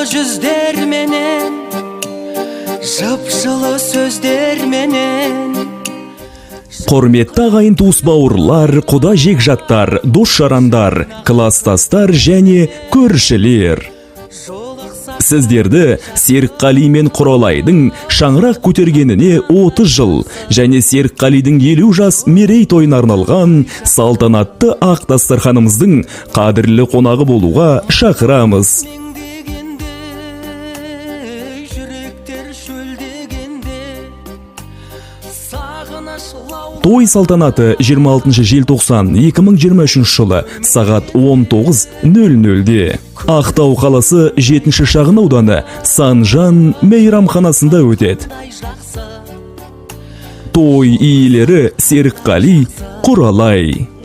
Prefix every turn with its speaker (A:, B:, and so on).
A: жүздер менен, жып-жылы сөздер менен.
B: Құрметті ағайын туыс бауырлар, құда жекжаттар, дос-жарандар, класстастар және көршілер. Сіздерді Серікқали мен Құралайдың шаңырақ көтергеніне 30 жыл және Серікқалидің 50 жас мерейтойына арналған салтанатты ақ дастарханымыздың қадірлі қонағы болуға шақырамыз. Той салтанаты 26 желтоқсан 2023 жылы сағат 19:00-де Ақтау қаласы 7-ші шағын ауданы Санжан мейрамханасында өтеді. Той иелері Серікқали, Құралай.